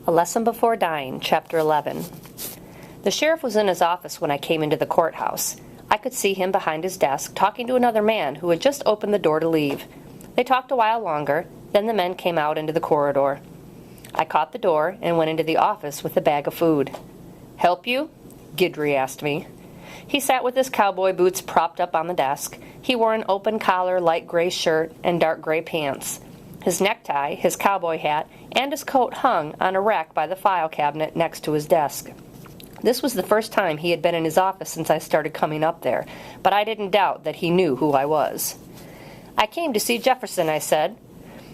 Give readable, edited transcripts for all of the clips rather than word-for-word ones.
A Lesson Before Dying, Chapter 11. The sheriff was in his office when I came into the courthouse. I could see him behind his desk talking to another man who had just opened the door to leave. They talked a while longer, then the men came out into the corridor. I caught the door and went into the office with a bag of food. "Help you?" Guidry asked me. He sat with his cowboy boots propped up on the desk. He wore an open-collar, light gray shirt and dark gray pants. His necktie, his cowboy hat, and his coat hung on a rack by the file cabinet next to his desk. This was the first time he had been in his office since I started coming up there, but I didn't doubt that he knew who I was. "I came to see Jefferson," I said.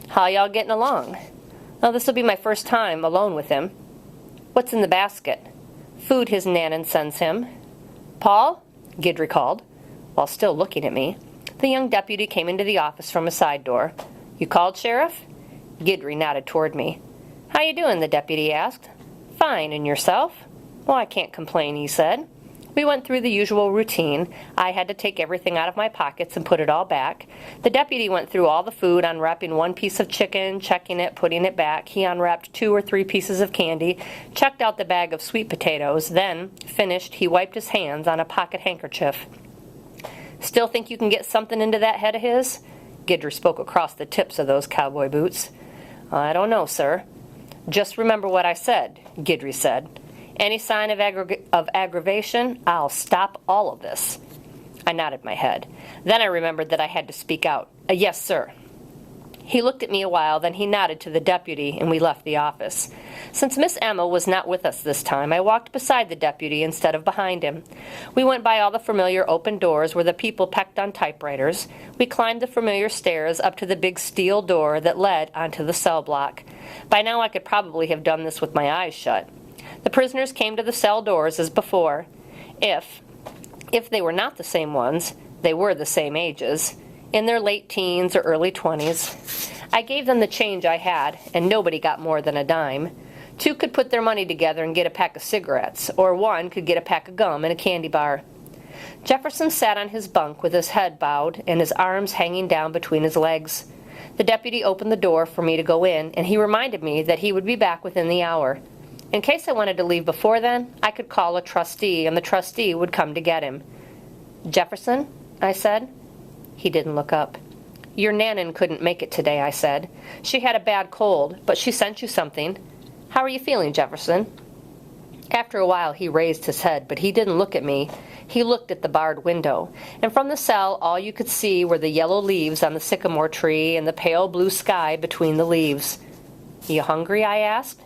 "How y'all getting along?" "Well, this will be my first time alone with him." "What's in the basket?" "Food his Nanan sends him." "Paul?" Guidry called, while still looking at me. The young deputy came into the office from a side door. "You called, Sheriff?" Guidry nodded toward me. "How you doing?" the deputy asked. "Fine, and yourself?" "Well, I can't complain," he said. We went through the usual routine. I had to take everything out of my pockets and put it all back. The deputy went through all the food, unwrapping one piece of chicken, checking it, putting it back. He unwrapped 2 or 3 pieces of candy, checked out the bag of sweet potatoes, then, finished, he wiped his hands on a pocket handkerchief. "Still think you can get something into that head of his?" Guidry spoke across the tips of those cowboy boots. "I don't know, sir." "Just remember what I said," Guidry said. "Any sign of aggravation, I'll stop all of this." I nodded my head. Then I remembered that I had to speak out. "Yes, sir." He looked at me a while, then he nodded to the deputy, and we left the office. Since Miss Emma was not with us this time, I walked beside the deputy instead of behind him. We went by all the familiar open doors where the people pecked on typewriters. We climbed the familiar stairs up to the big steel door that led onto the cell block. By now I could probably have done this with my eyes shut. The prisoners came to the cell doors as before. If they were not the same ones, they were the same ages, in their late teens or early 20s. I gave them the change I had, and nobody got more than a dime. 2 could put their money together and get a pack of cigarettes, or 1 could get a pack of gum and a candy bar. Jefferson sat on his bunk with his head bowed and his arms hanging down between his legs. The deputy opened the door for me to go in, and he reminded me that he would be back within the hour. In case I wanted to leave before then, I could call a trustee, and the trustee would come to get him. "Jefferson?" I said. He didn't look up. "Your Nanan couldn't make it today," I said. "She had a bad cold, but she sent you something. How are you feeling, Jefferson?" After a while he raised his head, but he didn't look at me. He looked at the barred window, and from the cell all you could see were the yellow leaves on the sycamore tree and the pale blue sky between the leaves. "You hungry?" I asked.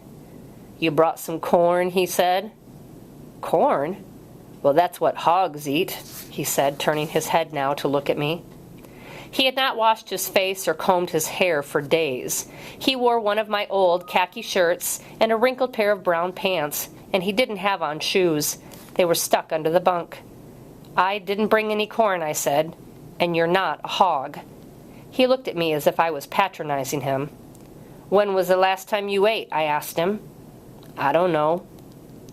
"You brought some corn," he said. "Corn? Well, that's what hogs eat," he said, turning his head now to look at me. He had not washed his face or combed his hair for days. He wore one of my old khaki shirts and a wrinkled pair of brown pants, and he didn't have on shoes. They were stuck under the bunk. "I didn't bring any corn," I said, "and you're not a hog." He looked at me as if I was patronizing him. "When was the last time you ate?" I asked him. "I don't know."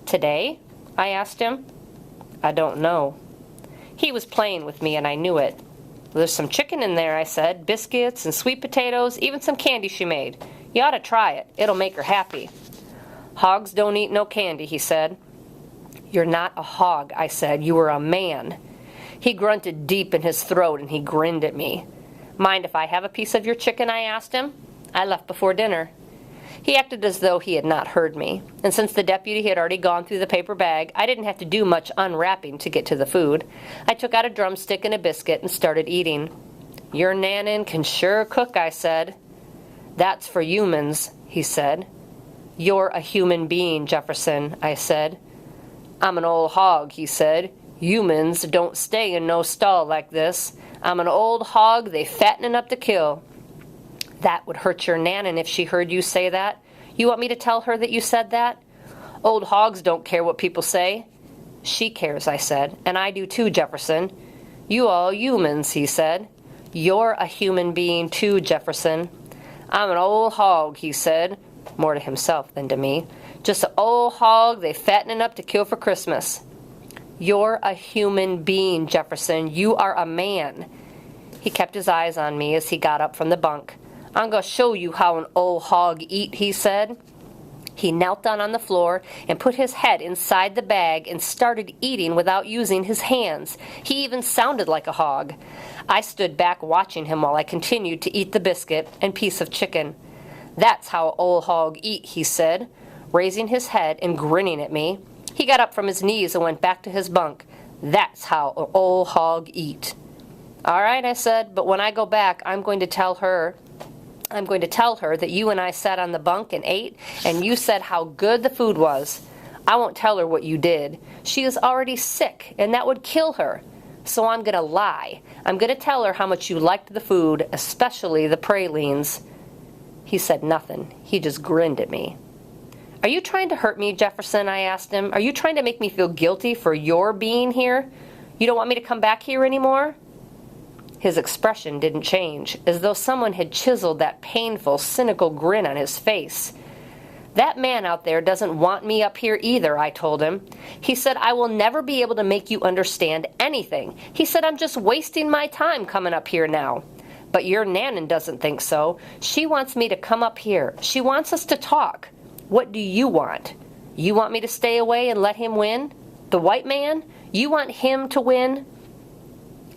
"Today?" I asked him. "I don't know." He was playing with me, and I knew it. "There's some chicken in there," I said, "biscuits and sweet potatoes, even some candy she made. You ought to try it. It'll make her happy." "Hogs don't eat no candy," he said. "You're not a hog," I said. "You are a man." He grunted deep in his throat, and he grinned at me. "Mind if I have a piece of your chicken?" I asked him. "I left before dinner." He acted as though he had not heard me, and since the deputy had already gone through the paper bag, I didn't have to do much unwrapping to get to the food. I took out a drumstick and a biscuit and started eating. "Your Nanan can sure cook," I said. "That's for humans," he said. "You're a human being, Jefferson," I said. "I'm an old hog," he said. "Humans don't stay in no stall like this. I'm an old hog they fattening up to kill." "That would hurt your Nanan if she heard you say that. You want me to tell her that you said that?" "Old hogs don't care what people say." "She cares," I said, "and I do too, Jefferson." "You all humans," he said. "You're a human being too, Jefferson." "I'm an old hog," he said, more to himself than to me. "Just an old hog they fattening up to kill for Christmas." "You're a human being, Jefferson. You are a man." He kept his eyes on me as he got up from the bunk. "I'm going to show you how an old hog eat," he said. He knelt down on the floor and put his head inside the bag and started eating without using his hands. He even sounded like a hog. I stood back watching him while I continued to eat the biscuit and piece of chicken. "That's how old hog eat," he said, raising his head and grinning at me. He got up from his knees and went back to his bunk. "That's how old hog eat." "All right," I said, "but when I go back, I'm going to tell her that you and I sat on the bunk and ate, and you said how good the food was. I won't tell her what you did. She is already sick, and that would kill her. So I'm going to lie. I'm going to tell her how much you liked the food, especially the pralines." He said nothing. He just grinned at me. "Are you trying to hurt me, Jefferson?" I asked him. "Are you trying to make me feel guilty for your being here? You don't want me to come back here anymore?" His expression didn't change, as though someone had chiseled that painful, cynical grin on his face. "That man out there doesn't want me up here either," I told him. "He said I will never be able to make you understand anything. He said I'm just wasting my time coming up here now. But your Nanan doesn't think so. She wants me to come up here. She wants us to talk. What do you want? You want me to stay away and let him win? The white man? You want him to win?"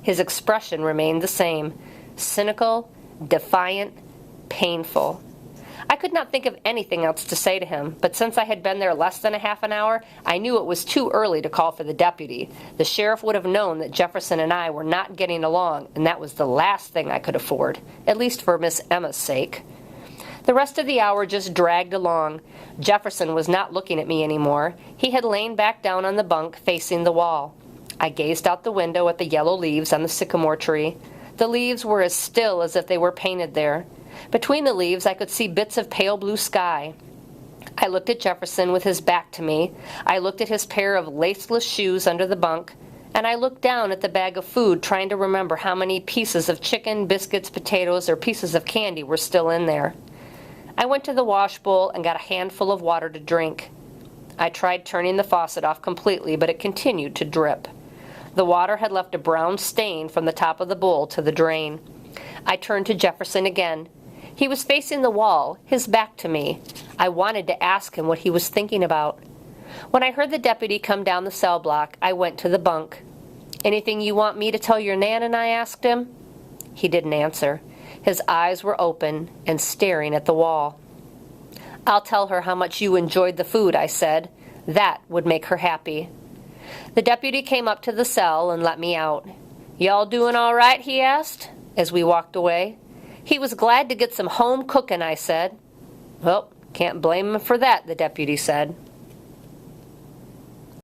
His expression remained the same, cynical, defiant, painful. I could not think of anything else to say to him, but since I had been there less than a half an hour, I knew it was too early to call for the deputy. The sheriff would have known that Jefferson and I were not getting along, and that was the last thing I could afford, at least for Miss Emma's sake. The rest of the hour just dragged along. Jefferson was not looking at me anymore. He had lain back down on the bunk facing the wall. I gazed out the window at the yellow leaves on the sycamore tree. The leaves were as still as if they were painted there. Between the leaves I could see bits of pale blue sky. I looked at Jefferson with his back to me. I looked at his pair of laceless shoes under the bunk. And I looked down at the bag of food, trying to remember how many pieces of chicken, biscuits, potatoes, or pieces of candy were still in there. I went to the wash bowl and got a handful of water to drink. I tried turning the faucet off completely, but it continued to drip. The water had left a brown stain from the top of the bowl to the drain. I turned to Jefferson again. He was facing the wall, his back to me. I wanted to ask him what he was thinking about. When I heard the deputy come down the cell block, I went to the bunk. "Anything you want me to tell your Nanan?" I asked him. He didn't answer. His eyes were open and staring at the wall. "I'll tell her how much you enjoyed the food," I said. "That would make her happy." The deputy came up to the cell and let me out. "Y'all doing all right?" he asked, as we walked away. "He was glad to get some home cooking," I said. "Well, can't blame him for that," the deputy said.